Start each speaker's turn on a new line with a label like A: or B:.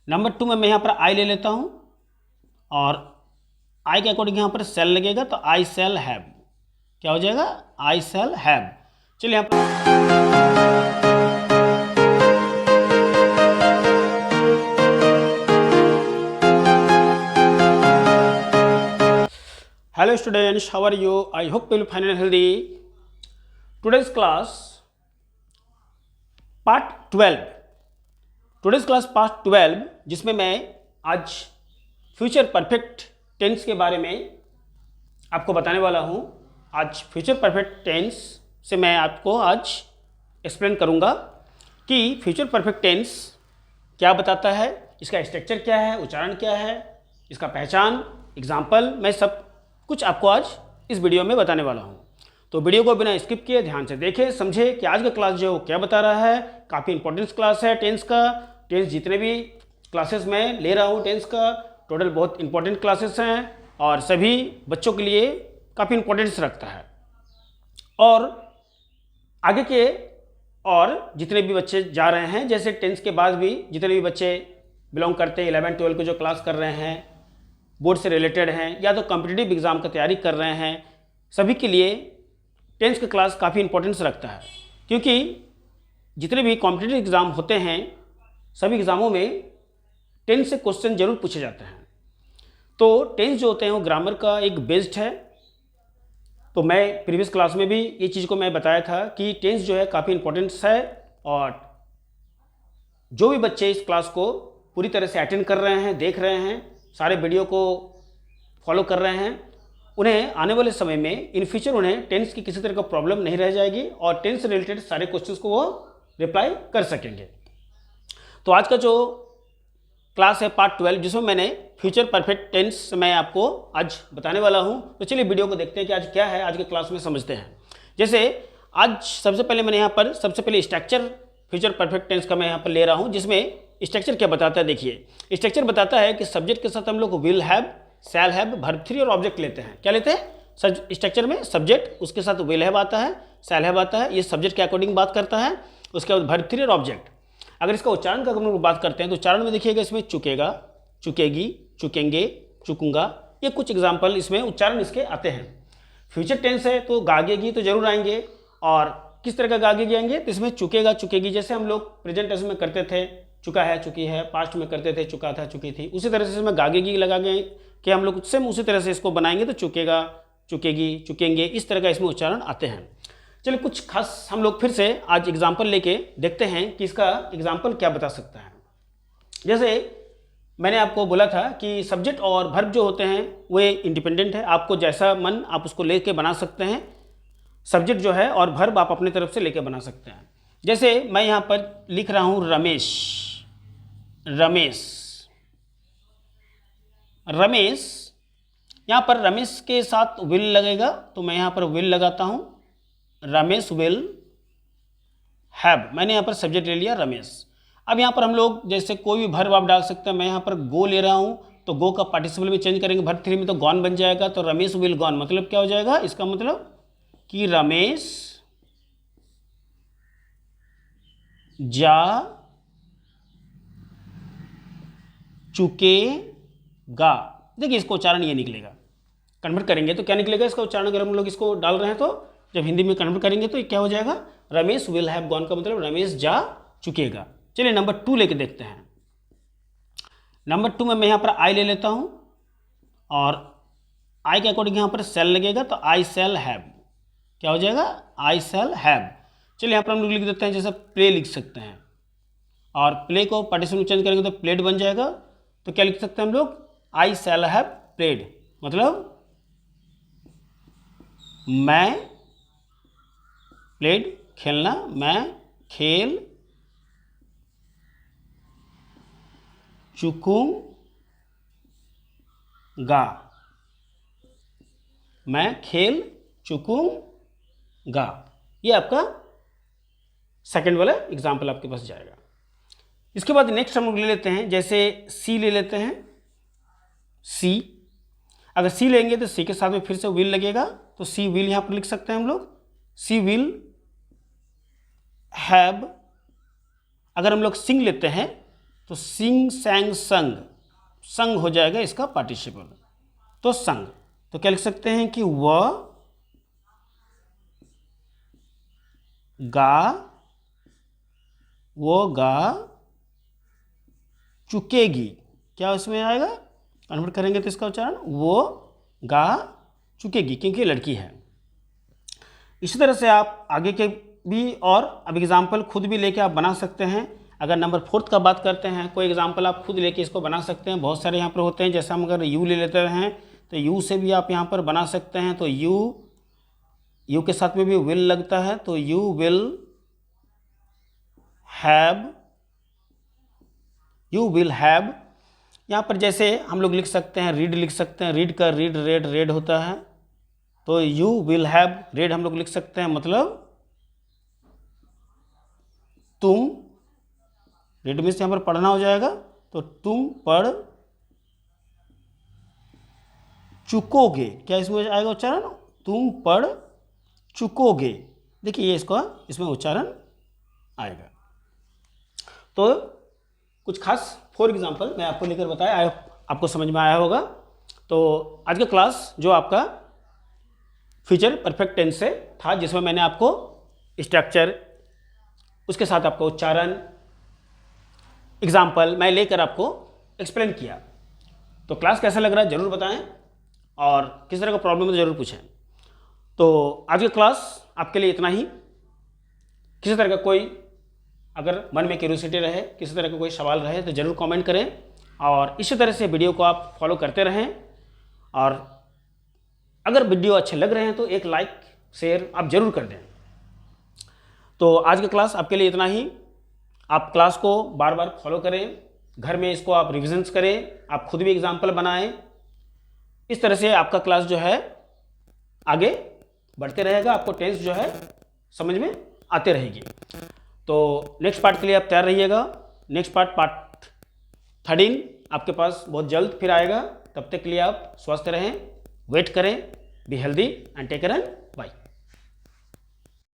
A: Number 2 में मैं यहाँ पर आई ले लेता हूँ और आई के अकॉर्डिंग यहाँ पर सेल लगेगा तो आई सेल हैव, क्या हो जाएगा, आई सेल हैव। चलिए यहाँ पर hello students, how are you? I hope you will find it healthy. Today's class part 12, today's class part 12, जिसमें मैं आज फ्यूचर परफेक्ट टेंस के बारे में आपको बताने वाला हूँ। आज फ्यूचर परफेक्ट टेंस से मैं आपको आज एक्सप्लेन करूँगा कि फ्यूचर परफेक्ट टेंस क्या बताता है, इसका स्ट्रक्चर क्या है, उच्चारण क्या है, इसका पहचान, एग्जाम्पल, मैं सब कुछ आपको आज इस वीडियो में बताने वाला हूँ। तो वीडियो को बिना स्किप किए ध्यान से देखें, समझे कि आज का क्लास जो है वो क्या बता रहा है। काफ़ी इंपॉर्टेंस क्लास है टेंस का। टेंस जितने भी क्लासेस मैं ले रहा हूँ टेंस का, टोटल बहुत इंपॉर्टेंट क्लासेस हैं और सभी बच्चों के लिए काफ़ी इंपॉर्टेंस रखता है। और आगे के और जितने भी बच्चे जा रहे हैं, जैसे टेंस के बाद भी जितने भी बच्चे बिलोंग करते हैं 11 12 को जो क्लास कर रहे हैं, बोर्ड से रिलेटेड हैं या तो कॉम्पिटिटिव एग्ज़ाम की तैयारी कर रहे हैं, सभी के लिए टेंस का क्लास काफ़ी इंपॉर्टेंस रखता है। क्योंकि जितने भी कॉम्पिटिटिव एग्ज़ाम होते हैं सभी एग्ज़ामों में टेंस से क्वेश्चन जरूर पूछे जाते हैं। तो टेंस जो होते हैं वो ग्रामर का एक बेस्ड है। तो मैं प्रीवियस क्लास में भी ये चीज़ को मैं बताया था कि टेंस जो है काफ़ी इंपॉर्टेंस है और जो भी बच्चे इस क्लास को पूरी तरह से अटेंड कर रहे हैं, देख रहे हैं, सारे वीडियो को फॉलो कर रहे हैं, उन्हें आने वाले समय में इन फ्यूचर उन्हें टेंस की किसी तरह का प्रॉब्लम नहीं रह जाएगी और टेंस से रिलेटेड सारे क्वेश्चंस को वो रिप्लाई कर सकेंगे। तो आज का जो क्लास है पार्ट 12, जिसमें मैंने फ्यूचर परफेक्ट टेंस मैं आपको आज बताने वाला हूं। तो चलिए वीडियो को देखते हैं कि आज क्या है, आज के क्लास में समझते हैं। जैसे आज सबसे पहले मैंने यहाँ पर सबसे पहले स्ट्रक्चर फ्यूचर परफेक्ट टेंस का मैं यहाँ पर ले रहा हूँ, जिसमें स्ट्रक्चर क्या बताता है। देखिए स्ट्रक्चर बताता है कि सब्जेक्ट के साथ हम लोग will have, shall have, verb 3 और ऑब्जेक्ट लेते हैं। क्या लेते हैं स्ट्रक्चर में? सब्जेक्ट, उसके साथ विल हैव आता है, शैल हैव आता है, ये सब्जेक्ट के अकॉर्डिंग बात करता है। उसके बाद वर्ब 3 और ऑब्जेक्ट। अगर इसका उच्चारण का हम लोग बात करते हैं तो उच्चारण में देखिएगा इसमें चुकेगा, चुकेगी, चुकेंगे, चुकूंगा, ये कुछ एग्जाम्पल इसमें उच्चारण इसके आते हैं। फ्यूचर टेंस है तो गागेगी तो जरूर आएंगे। और किस तरह का गागेगी आएंगे? तो इसमें चुकेगा, चुकेगी, जैसे हम लोग प्रेजेंट टेंस में करते थे चुका है, चुकी है, पास्ट में करते थे चुका था, चुकी थी, उसी तरह से इसमें गागेगी लगा गए कि हम लोग सेम उसी तरह से इसको बनाएंगे तो चुकेगा, चुकेगी, चुकेंगे, इस तरह का इसमें उच्चारण आते हैं। चलिए कुछ खास हम लोग फिर से आज एग्जाम्पल लेके देखते हैं कि इसका एग्जाम्पल क्या बता सकता है। जैसे मैंने आपको बोला था कि सब्जेक्ट और वर्ब जो होते हैं वे इंडिपेंडेंट है, आपको जैसा मन आप उसको लेके बना सकते हैं। सब्जेक्ट जो है और वर्ब आप अपनी तरफ से लेके बना सकते हैं। जैसे मैं यहाँ पर लिख रहा हूँ रमेश, रमेश, रमेश, यहाँ पर रमेश के साथ विल लगेगा तो मैं यहाँ पर विल लगाता हूँ, रमेश विल हैव, मैंने यहाँ पर सब्जेक्ट ले लिया रमेश। अब यहाँ पर हम लोग जैसे कोई भी वर्ब आप डाल सकते हैं। मैं यहाँ पर गो ले रहा हूँ तो गो का पार्टिसिपल में चेंज करेंगे वर्ब 3 में तो गॉन बन जाएगा। तो रमेश विल गॉन मतलब क्या हो जाएगा? इसका मतलब कि रमेश जा चुकेगा। देखिए इसको उच्चारण ये निकलेगा, कन्वर्ट करेंगे तो क्या निकलेगा इसका उच्चारण? अगर हम लोग इसको डाल रहे हैं तो जब हिंदी में कन्वर्ट करेंगे तो क्या हो जाएगा? रमेश विल हैव गॉन का मतलब रमेश जा चुकेगा। चलिए नंबर 2 लेके देखते हैं। नंबर 2 में मैं यहाँ पर आई ले लेता हूँ और आई के अकॉर्डिंग यहाँ पर सेल लगेगा तो आई सेल हैव, क्या हो जाएगा? आई सेल हैव। चलिए यहाँ पर हम लोग लिख देते हैं, जैसे प्ले लिख सकते हैं और प्ले को पार्टिसिपल में चेंज करेंगे तो प्लेड बन जाएगा। तो क्या लिख सकते हैं हम लोग? आई शैल हैव प्लेड, मतलब मैं प्लेड खेलना, मैं खेल चुकूंगा, मैं खेल चुकूंगा। ये आपका सेकंड वाला एग्जाम्पल आपके पास जाएगा। इसके बाद नेक्स्ट हम लोग ले लेते हैं, जैसे सी ले लेते हैं। सी, अगर सी लेंगे तो सी के साथ में फिर से विल लगेगा तो सी विल यहाँ पर लिख सकते हैं हम लोग, सी विल हैव। अगर हम लोग सिंग लेते हैं तो सिंग सैंग संग, संग हो जाएगा इसका पार्टिसिपल, तो संग। तो क्या लिख सकते हैं कि वह गा, वो गा चुकेगी, क्या उसमें आएगा, कन्वर्ट करेंगे तो इसका उच्चारण वो गा चुकेगी, क्योंकि लड़की है। इसी तरह से आप आगे के भी और अब एग्जाम्पल खुद भी लेके आप बना सकते हैं। अगर नंबर 4 का बात करते हैं, कोई एग्जाम्पल आप खुद लेके इसको बना सकते हैं। बहुत सारे यहाँ पर होते हैं, जैसे हम अगर यू ले लेते हैं तो यू से भी आप यहाँ पर बना सकते हैं। तो यू के साथ में भी विल लगता है, तो यू विल हैव। यहाँ पर जैसे हम लोग लिख सकते हैं रीड, लिख सकते हैं रीड का रीड रेड रेड होता है, तो यू विल हैव रेड हम लोग लिख सकते हैं, मतलब तुम, रेड में से यहाँ पर पढ़ना हो जाएगा, तो तुम पढ़ चुकोगे, क्या इसमें आएगा उच्चारण, तुम पढ़ चुकोगे। देखिए ये इसमें उच्चारण आएगा। तो कुछ खास फॉर एग्जाम्पल मैं आपको लेकर बताया, आपको समझ में आया होगा। तो आज का क्लास जो आपका फ्यूचर परफेक्ट टेंस से था, जिसमें मैंने आपको स्ट्रक्चर, उसके साथ आपको उच्चारण, एग्जाम्पल मैं लेकर आपको एक्सप्लेन किया। तो क्लास कैसा लग रहा है ज़रूर बताएं, और किस तरह का प्रॉब्लम है ज़रूर पूछें। तो आज का क्लास आपके लिए इतना ही। किसी तरह का कोई अगर मन में क्यूरियोसिटी रहे, किसी तरह का कोई सवाल रहे तो ज़रूर कमेंट करें, और इसी तरह से वीडियो को आप फॉलो करते रहें। और अगर वीडियो अच्छे लग रहे हैं तो एक लाइक शेयर आप ज़रूर कर दें। तो आज का क्लास आपके लिए इतना ही। आप क्लास को बार बार फॉलो करें, घर में इसको आप रिविजन्स करें, आप खुद भी एग्जाम्पल बनाएं। इस तरह से आपका क्लास जो है आगे बढ़ते रहेगा, आपको टेंस जो है समझ में आते रहेगी। तो नेक्स्ट पार्ट के लिए आप तैयार रहिएगा। नेक्स्ट पार्ट 13 आपके पास बहुत जल्द फिर आएगा। तब तक के लिए आप स्वस्थ रहें, वेट करें, be healthy and take care and